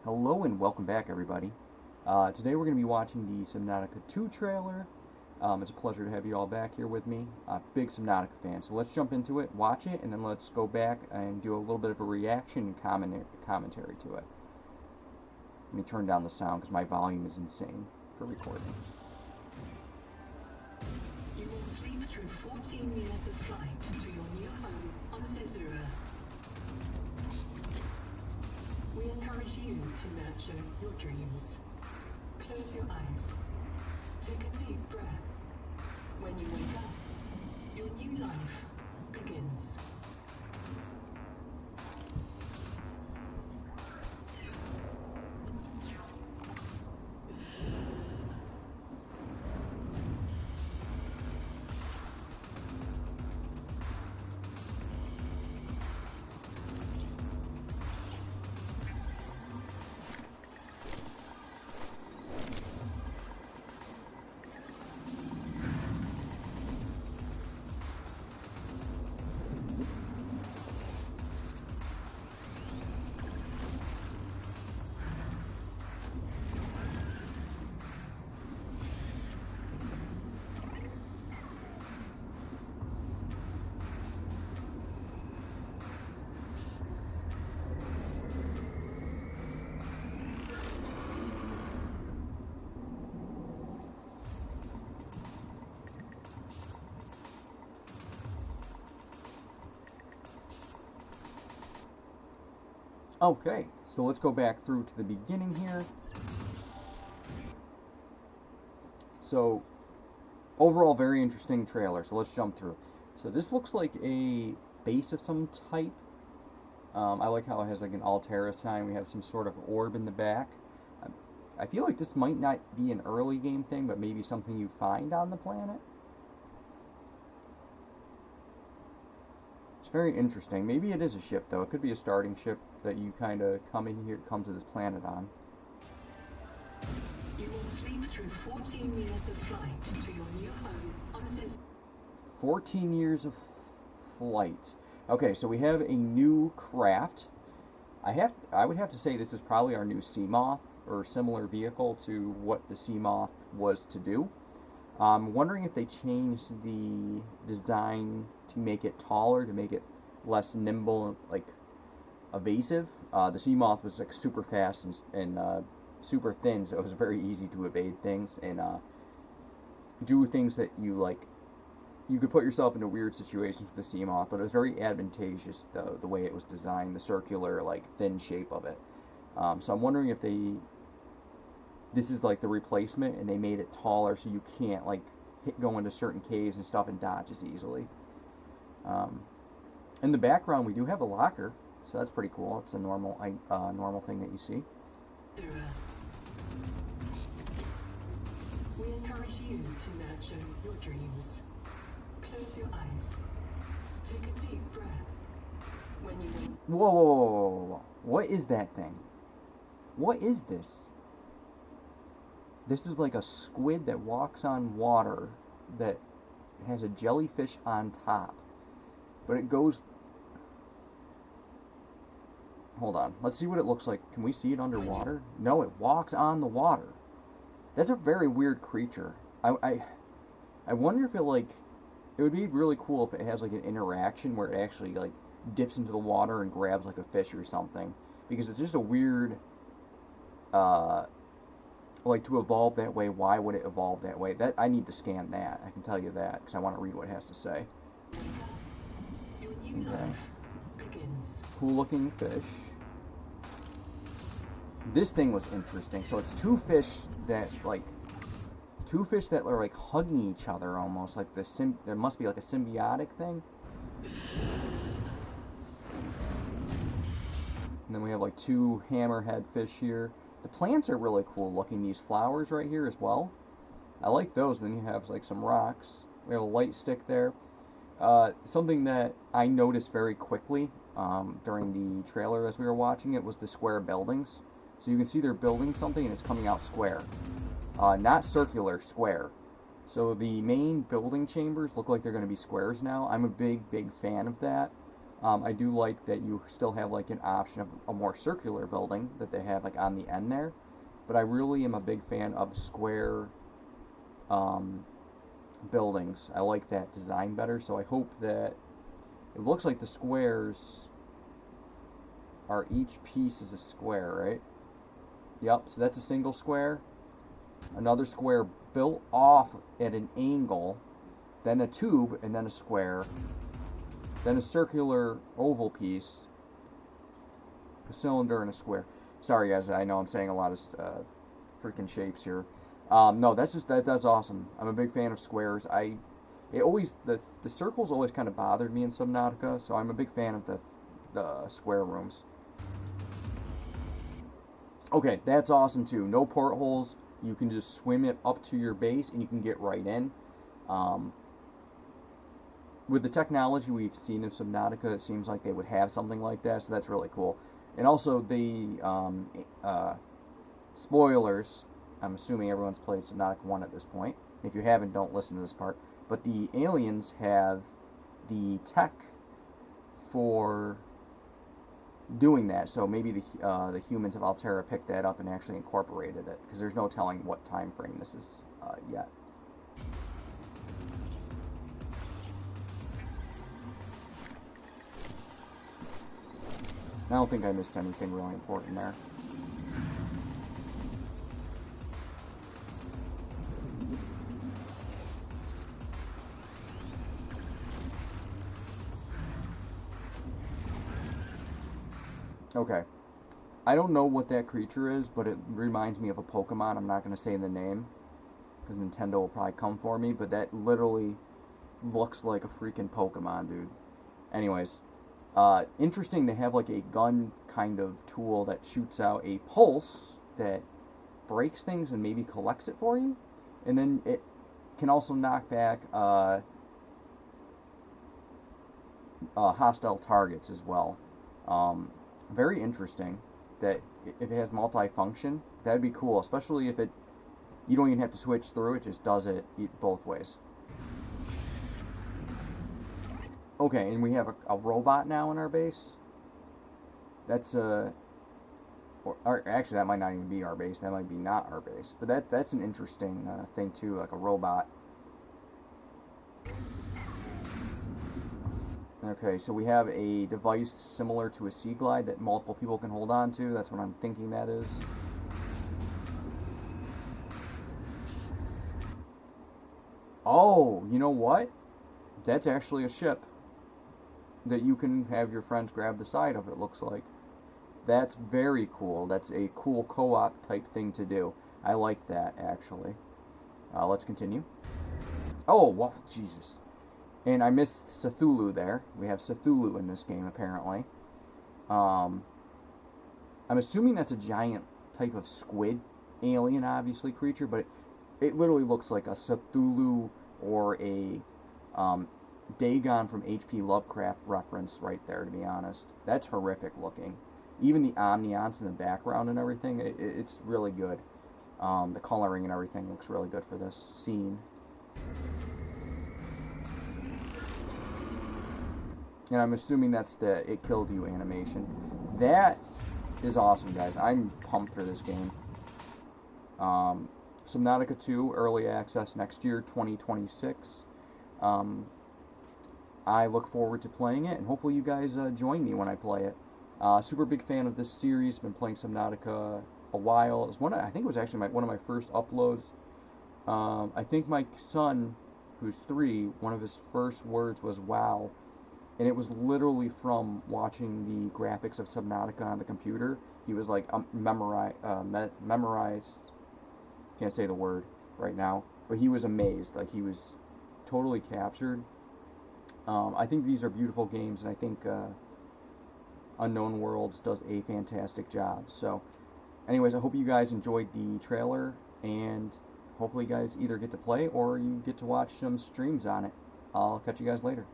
Hello and welcome back, everybody. Today we're going to be watching the Subnautica 2 trailer. It's a pleasure to have you all back here with me. Big Subnautica fan, so let's jump into it, watch it, and then let's go back and do a little bit of a reaction commentary to it. Let me turn down the sound because my volume is insane for recording. You will sleep through 14 years of flight to your new home on Caesarea. We encourage you to nurture your dreams. Close your eyes. Take a deep breath. When you wake up, your new life begins. Okay, so let's go back through to the beginning here. So, overall, very interesting trailer, so let's jump through. So this looks like a base of some type. I like how it has like an Altera sign. We have some sort of orb in the back. I feel like this might not be an early game thing, but maybe something you find on the planet. It's very interesting. Maybe it is a ship, though. It could be a starting ship that you kind of come to this planet on. You will sleep through 14 years of flight to your new home on Caesarea. 14 years of flight. Okay, so we have a new craft. I would have to say this is probably our new Seamoth, or similar vehicle to what the Seamoth was to do. I'm wondering if they changed the design to make it taller, to make it less nimble and like evasive. The Seamoth was like super fast and super thin, so it was very easy to evade things and do things that you like. You could put yourself into weird situations with the Seamoth, but it was very advantageous the way it was designed, the circular like thin shape of it. So I'm wondering if this is like the replacement and they made it taller so you can't like go into certain caves and stuff and dodge as easily. In the background we do have a locker, so that's pretty cool. It's a normal thing that you see. We encourage you to nurture your dreams. Close your eyes. Take a deep breath. When you wake Whoa, whoa, whoa, whoa, whoa. What is that thing? What is this? This is like a squid that walks on water that has a jellyfish on top. But it goes... Hold on. Let's see what it looks like. Can we see it underwater? No, it walks on the water. That's a very weird creature. I wonder if it like... It would be really cool if it has like an interaction where it actually like dips into the water and grabs like a fish or something. Because it's just a weird... like to evolve that way. Why would it evolve that way? That I need to scan that. I can tell you that because I want to read what it has to say. your new Okay. life begins. Cool looking fish. This thing was interesting. So it's two fish that are like hugging each other almost like there must be like a symbiotic thing. And then we have like two hammerhead fish here. The plants are really cool looking. These flowers right here as well. I like those. Then you have like some rocks. We have a light stick there. Something that I noticed very quickly during the trailer as we were watching it was the square buildings. So you can see they're building something and it's coming out square. Not circular, square. So the main building chambers look like they're going to be squares now. I'm a big fan of that. I do like that you still have like an option of a more circular building that they have like on the end there. But I really am a big fan of square um, buildings. I like that design better. So I hope that it looks like the squares are each piece is a square, right? Yep. So that's a single square. Another square built off at an angle, then a tube, and then a square, then a circular oval piece, a cylinder, and a square. Sorry, guys, I know I'm saying a lot of freaking shapes here. No, that's awesome. I'm a big fan of squares. The circles always kind of bothered me in Subnautica, so I'm a big fan of the square rooms. Okay, that's awesome too. No portholes. You can just swim it up to your base, and you can get right in. Um, with the technology we've seen in Subnautica, it seems like they would have something like that, so that's really cool. And also spoilers. I'm assuming everyone's played Subnautica 1 at this point. If you haven't, don't listen to this part. But the aliens have the tech for doing that, so maybe the humans of Altera picked that up and actually incorporated it, because there's no telling what time frame this is yet. I don't think I missed anything really important there. Okay. I don't know what that creature is, but it reminds me of a Pokemon. I'm not going to say the name, because Nintendo will probably come for me, but that literally looks like a freaking Pokemon, dude. Anyways, interesting to have like a gun kind of tool that shoots out a pulse that breaks things and maybe collects it for you, and then it can also knock back hostile targets as well. Very interesting that if it has multi-function, that'd be cool, especially if you don't even have to switch through, it just does it both ways. Okay, and we have a robot now in our base. That's or actually that might not even be our base. That might be not our base. But that's an interesting thing too, like a robot. Okay, so we have a device similar to a Sea Glide that multiple people can hold on to. That's what I'm thinking that is. Oh, you know what? That's actually a ship that you can have your friends grab the side of, it looks like. That's very cool. That's a cool co-op type thing to do. I like that, actually. Let's continue. Oh, well, Jesus. And I missed Cthulhu there. We have Cthulhu in this game, apparently. I'm assuming that's a giant type of squid alien, obviously, creature, but it literally looks like a Cthulhu or a Dagon from H.P. Lovecraft reference right there, to be honest. That's horrific looking. Even the ambiance in the background and everything, it's really good. The coloring and everything looks really good for this scene. And I'm assuming that's the It Killed You animation. That is awesome, guys. I'm pumped for this game. Subnautica 2, Early Access next year, 2026. I look forward to playing it, and hopefully you guys join me when I play it. Super big fan of this series. Been playing Subnautica a while. It was I think it was actually one of my first uploads. I think my son, who's 3, one of his first words was "wow." And it was literally from watching the graphics of Subnautica on the computer. He was like memorized. Can't say the word right now, but he was amazed. Like he was totally captured. I think these are beautiful games, and I think Unknown Worlds does a fantastic job. So, anyways, I hope you guys enjoyed the trailer, and hopefully you guys either get to play or you get to watch some streams on it. I'll catch you guys later.